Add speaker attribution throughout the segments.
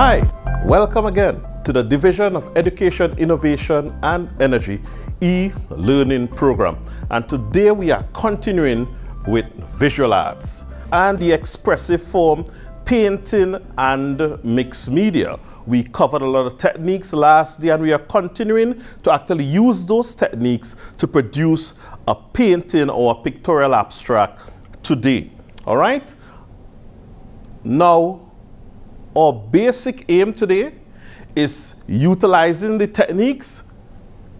Speaker 1: Hi, welcome again to the Division of Education, Innovation and Energy e-learning program. And today we are continuing with visual arts and the expressive form, painting and mixed media. We covered a lot of techniques last day and we are continuing to actually use those techniques to produce a painting or a pictorial abstract today. All right? Now, our basic aim today is utilizing the techniques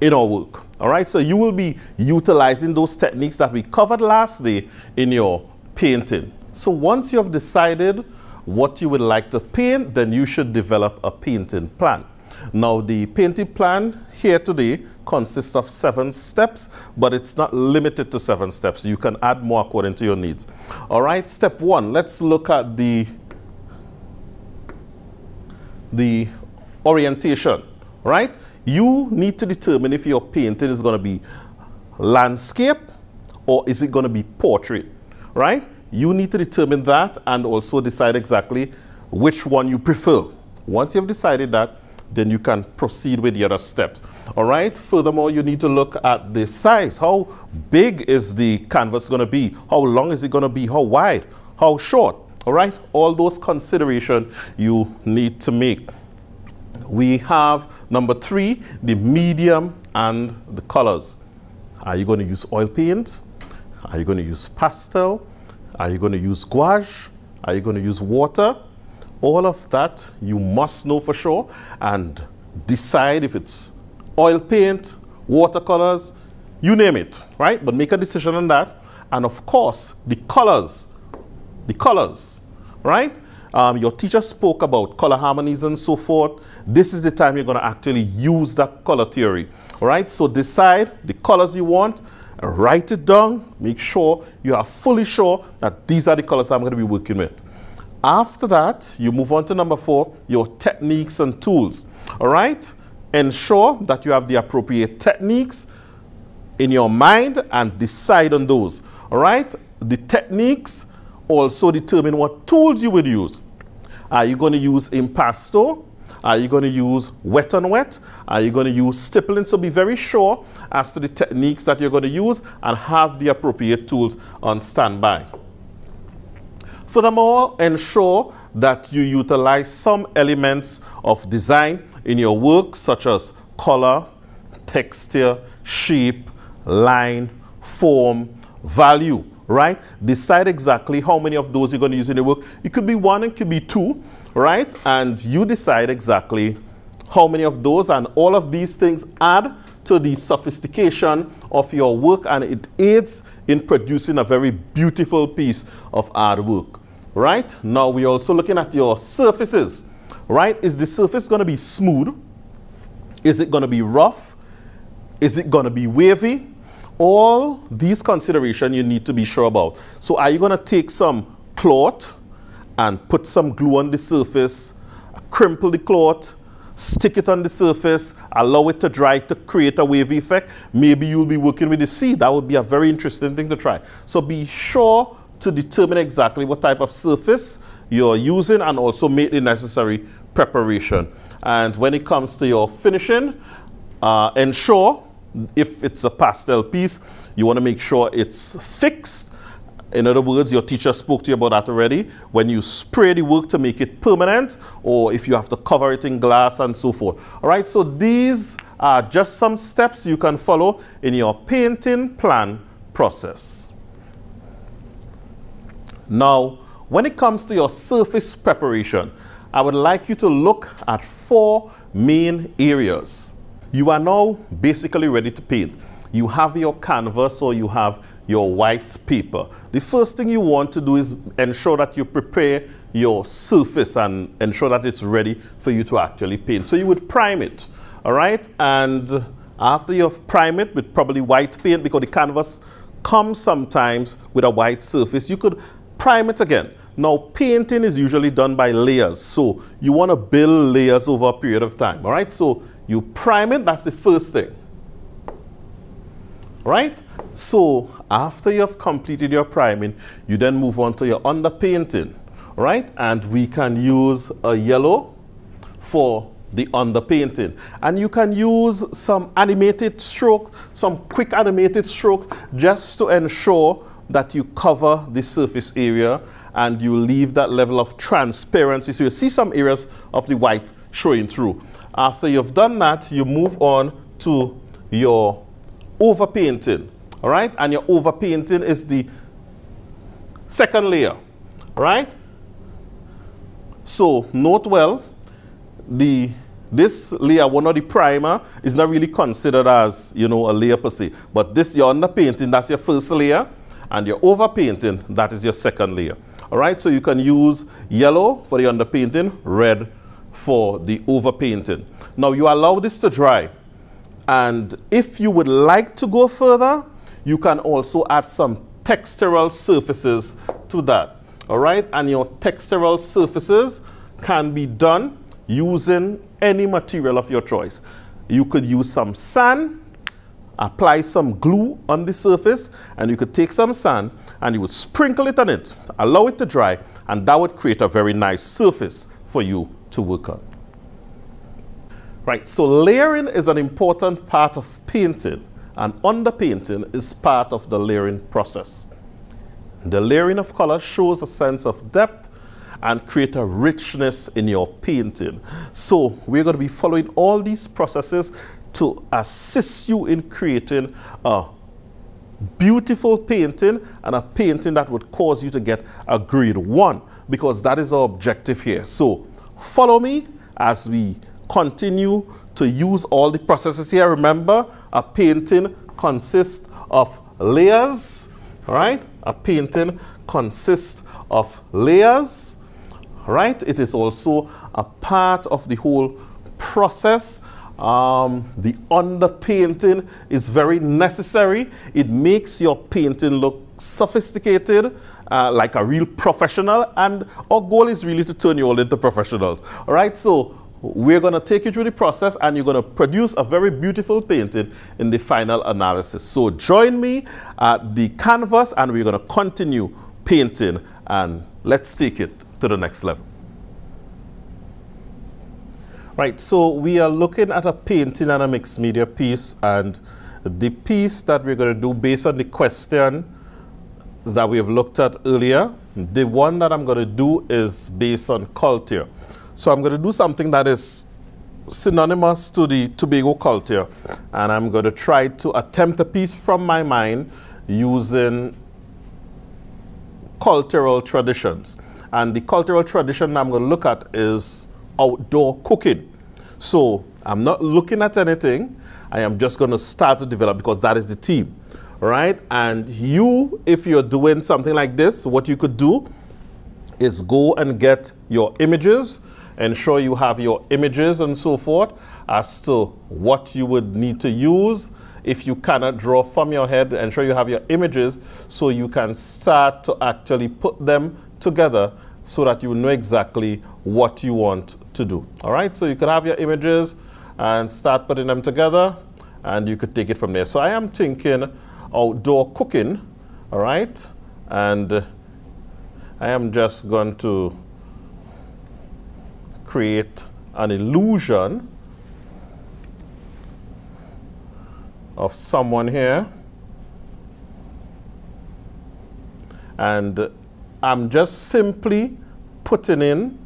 Speaker 1: in our work. All right, so you will be utilizing those techniques that we covered last day in your painting. So once you have decided what you would like to paint, then you should develop a painting plan. Now, the painting plan here today consists of 7 steps, but it's not limited to 7 steps. You can add more according to your needs. All right, step 1, let's look at the orientation, right? You need to determine if your painting is going to be landscape or is it going to be portrait, right? You need to determine that and also decide exactly which one you prefer. Once you have decided that, then you can proceed with the other steps. All right. Furthermore, you need to look at the size. How big is the canvas going to be? How long is it going to be? How wide? How short? All right. All those considerations you need to make. We have number 3, the medium and the colors. Are you going to use oil paint? Are you going to use pastel? Are you going to use gouache? Are you going to use water? All of that you must know for sure and decide if it's oil paint, watercolors, you name it, right? But make a decision on that. And of course, the colors, right? Your teacher spoke about color harmonies and so forth. This is the time you're going to actually use that color theory, all right? So decide the colors you want, write it down, make sure you are fully sure that these are the colors I'm going to be working with. After that, you move on to number 4, your techniques and tools, all right? Ensure that you have the appropriate techniques in your mind and decide on those, all right? The techniques also determine what tools you would use. Are you going to use impasto? Are you going to use wet on wet? Are you going to use stippling? So be very sure as to the techniques that you're going to use and have the appropriate tools on standby. Furthermore, ensure that you utilize some elements of design in your work, such as color, texture, shape, line, form, value, right? Decide exactly how many of those you're going to use in your work. It could be 1, it could be 2, right? And you decide exactly how many of those, and all of these things add to the sophistication of your work, and it aids in producing a very beautiful piece of artwork, right? Now we're also looking at your surfaces, right? Is the surface going to be smooth? Is it going to be rough? Is it going to be wavy? All these considerations you need to be sure about. So are you going to take some cloth and put some glue on the surface, crimple the cloth, stick it on the surface, allow it to dry to create a wavy effect? Maybe you'll be working with the sea. That would be a very interesting thing to try. So be sure to determine exactly what type of surface you're using and also make the necessary preparation. And when it comes to your finishing, ensure, if it's a pastel piece, you want to make sure it's fixed. In other words, your teacher spoke to you about that already. When you spray the work to make it permanent, or if you have to cover it in glass and so forth. All right, so these are just some steps you can follow in your painting plan process. Now, when it comes to your surface preparation, I would like you to look at 4 main areas. You are now basically ready to paint. You have your canvas or you have your white paper. The first thing you want to do is ensure that you prepare your surface and ensure that it's ready for you to actually paint. So you would prime it, all right? And after you've primed it with probably white paint, because the canvas comes sometimes with a white surface, you could prime it again. Now, painting is usually done by layers, so you want to build layers over a period of time, all right? So you prime it, that's the first thing, right? So after you have completed your priming, you then move on to your underpainting, right? And we can use a yellow, for the underpainting. And you can use some animated strokes, some quick animated strokes, just to ensure that you cover the surface area and you leave that level of transparency. So you see some areas of the white showing through. After you've done that, you move on to your overpainting. All right? And your overpainting is the second layer. All right? So note well, this layer one, or the primer, is not really considered as, you know, a layer per se. But this, your underpainting, that's your first layer. And your overpainting, that is your second layer. All right, so you can use yellow for the underpainting, red for the overpainting. Now you allow this to dry. And if you would like to go further, you can also add some textural surfaces to that. All right, and your textural surfaces can be done using any material of your choice. You could use some sand, apply some glue on the surface, and you could take some sand and you would sprinkle it on it, allow it to dry, and that would create a very nice surface for you to work on. Right, so layering is an important part of painting, and underpainting is part of the layering process. The layering of color shows a sense of depth and create a richness in your painting. So we're going to be following all these processes to assist you in creating a beautiful painting, and a painting that would cause you to get a grade 1, because that is our objective here. So follow me as we continue to use all the processes here. Remember, a painting consists of layers. All right, a painting consists of layers. All right, it is also a part of the whole process. The underpainting is very necessary. It makes your painting look sophisticated, like a real professional, and our goal is really to turn you all into professionals. All right, so we're going to take you through the process, and you're going to produce a very beautiful painting in the final analysis. So join me at the canvas, and we're going to continue painting, and let's take it to the next level. Right, so we are looking at a painting and a mixed media piece, and the piece that we're going to do based on the question that we have looked at earlier, the one that I'm going to do is based on culture. So I'm going to do something that is synonymous to the Tobago culture, and I'm going to try to attempt a piece from my mind using cultural traditions. And the cultural tradition I'm going to look at is outdoor cooking. So I'm not looking at anything. I am just going to start to develop, because that is the theme. Right? And you, if you're doing something like this, what you could do is go and get your images, ensure you have your images and so forth as to what you would need to use. If you cannot draw from your head, ensure you have your images so you can start to actually put them together so that you know exactly what you want to do. All right, so you could have your images and start putting them together, and you could take it from there. So I am thinking outdoor cooking, all right, and I am just going to create an illusion of someone here, and I'm just simply putting in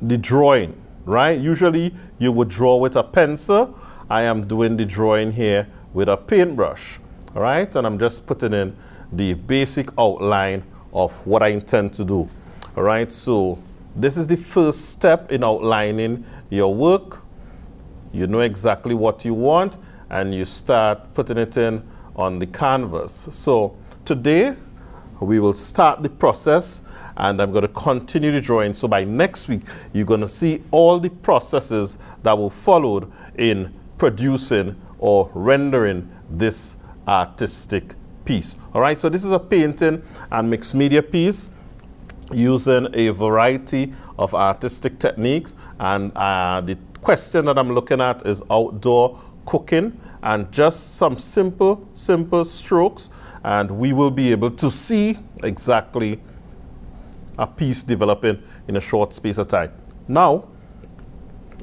Speaker 1: the drawing, right? Usually you would draw with a pencil. I am doing the drawing here with a paintbrush, all right? And I'm just putting in the basic outline of what I intend to do, all right? So this is the first step in outlining your work. You know exactly what you want, and you start putting it in on the canvas. So today we will start the process, and I'm going to continue the drawing. So by next week, you're going to see all the processes that were followed in producing or rendering this artistic piece. All right, so this is a painting and mixed media piece using a variety of artistic techniques, and the question that I'm looking at is outdoor cooking, and just some simple strokes, and we will be able to see exactly a piece developing in a short space of time. Now,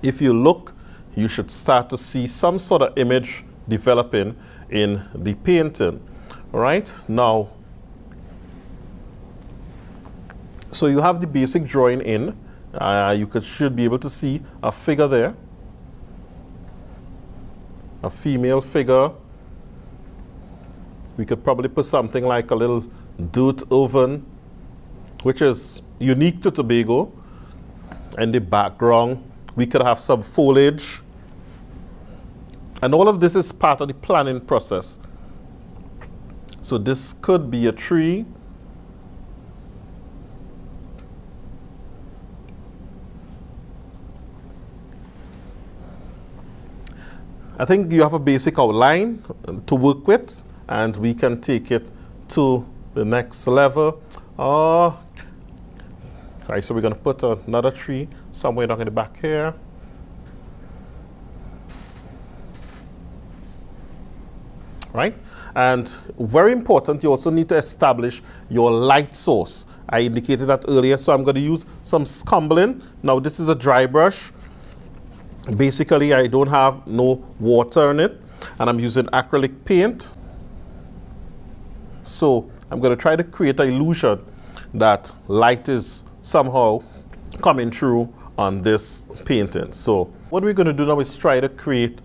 Speaker 1: if you look, you should start to see some sort of image developing in the painting. All right, now, so you have the basic drawing in. Should be able to see a figure there, a female figure. We could probably put something like a little dirt oven, which is unique to Tobago. In the background, we could have some foliage. And all of this is part of the planning process. So this could be a tree. I think you have a basic outline to work with, and we can take it to the next level. Right, so we're going to put another tree somewhere down in the back here. Right? And very important, you also need to establish your light source. I indicated that earlier, so I'm going to use some scumbling. Now, this is a dry brush. Basically, I don't have no water in it, and I'm using acrylic paint. So I'm going to try to create an illusion that light is somehow coming through on this painting. So what we're going to do now is try to create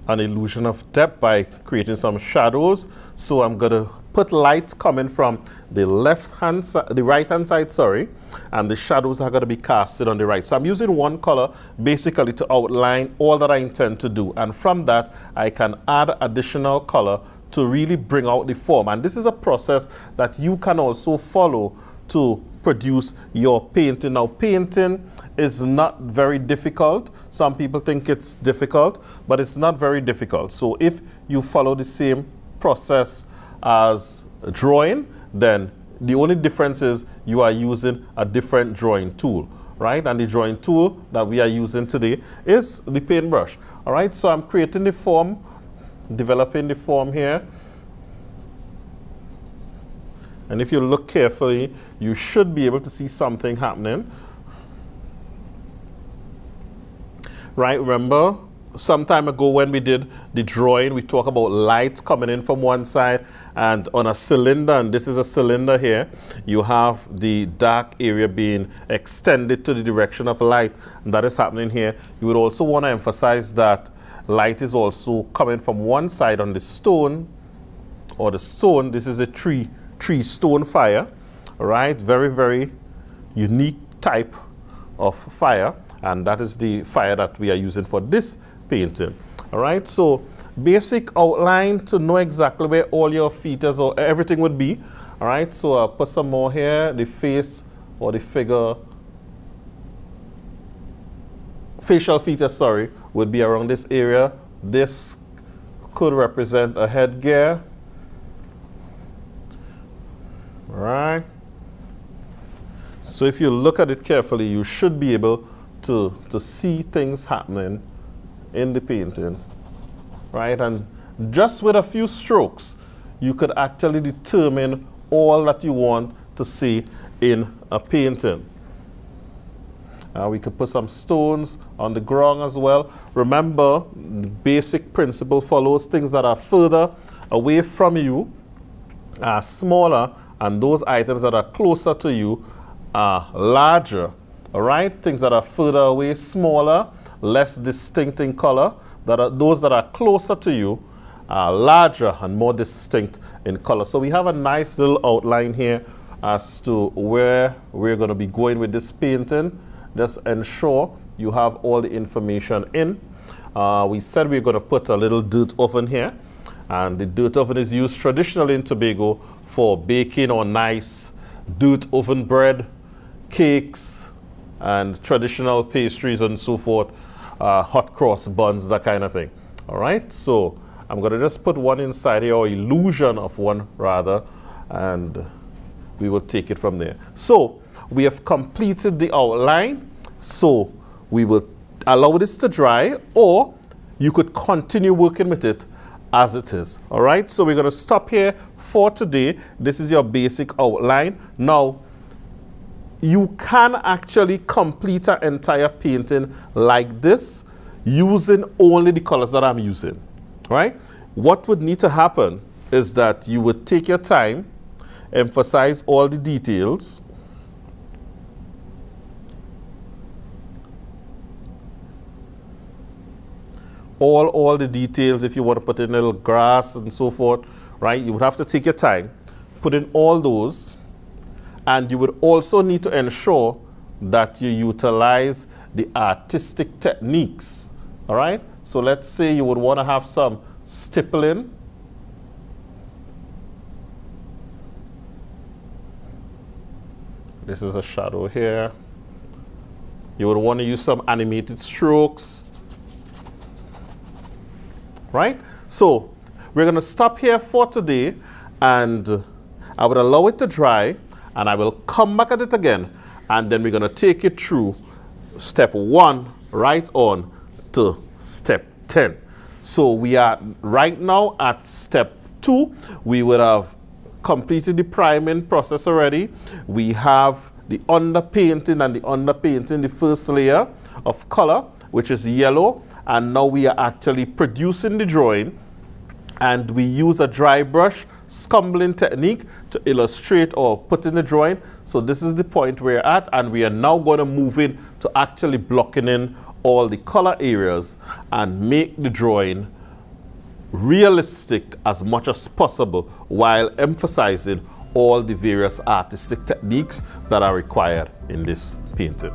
Speaker 1: an illusion of depth by creating some shadows. So I'm going to put light coming from the right hand side, sorry, and the shadows are going to be casted on the right. So I'm using one color basically to outline all that I intend to do, and from that I can add additional color to really bring out the form. And this is a process that you can also follow to produce your painting. Now, painting is not very difficult. Some people think it's difficult, but it's not very difficult. So if you follow the same process as drawing, then the only difference is you are using a different drawing tool, right? And the drawing tool that we are using today is the paintbrush. All right, so I'm creating the form, developing the form here. And if you look carefully, you should be able to see something happening. Right, remember, some time ago when we did the drawing, we talked about light coming in from one side, and on a cylinder, and this is a cylinder here, you have the dark area being extended to the direction of light, and that is happening here. You would also want to emphasize that light is also coming from one side on the stone, or the stone. This is a tree stone fire, right? Very, very unique type of fire, and that is the fire that we are using for this painting. All right, so basic outline to know exactly where all your features or everything would be. All right, so I'll put some more here. The face or the figure, facial features, sorry, would be around this area. This could represent a headgear. All right. So if you look at it carefully, you should be able to see things happening in the painting, right? And just with a few strokes, you could actually determine all that you want to see in a painting. We could put some stones on the ground as well. Remember, the basic principle follows: things that are further away from you are smaller, and those items that are closer to you are larger. All right, things that are further away, smaller, less distinct in color. Those that are closer to you are larger and more distinct in color. So we have a nice little outline here as to where we're going to be going with this painting. Just ensure you have all the information in. We said we're going to put a little dirt oven here, and the dirt oven is used traditionally in Tobago for baking or nice dirt oven bread, cakes, and traditional pastries and so forth, hot cross buns, that kind of thing. All right, so I'm going to just put one inside here, or illusion of one rather, and we will take it from there. So we have completed the outline, so we will allow this to dry, or you could continue working with it as it is. All right, so we're going to stop here for today. This is your basic outline. Now, you can actually complete an entire painting like this using only the colors that I'm using, right? What would need to happen is that you would take your time, emphasize all the details, all the details. If you want to put in a little grass and so forth, right, you would have to take your time, put in all those, and you would also need to ensure that you utilize the artistic techniques, all right? So let's say you would want to have some stippling. This is a shadow here. You would want to use some animated strokes, right? So we're going to stop here for today, and I would allow it to dry, and I will come back at it again, and then we're going to take it through step 1 right on to step 10. So we are right now at step 2. We would have completed the priming process already. We have the underpainting, and the underpainting, the first layer of color, which is yellow, and now we are actually producing the drawing, and we use a dry brush scumbling technique to illustrate or put in the drawing. So this is the point we're at, and we are now going to move in to actually blocking in all the color areas and make the drawing realistic as much as possible while emphasizing all the various artistic techniques that are required in this painting.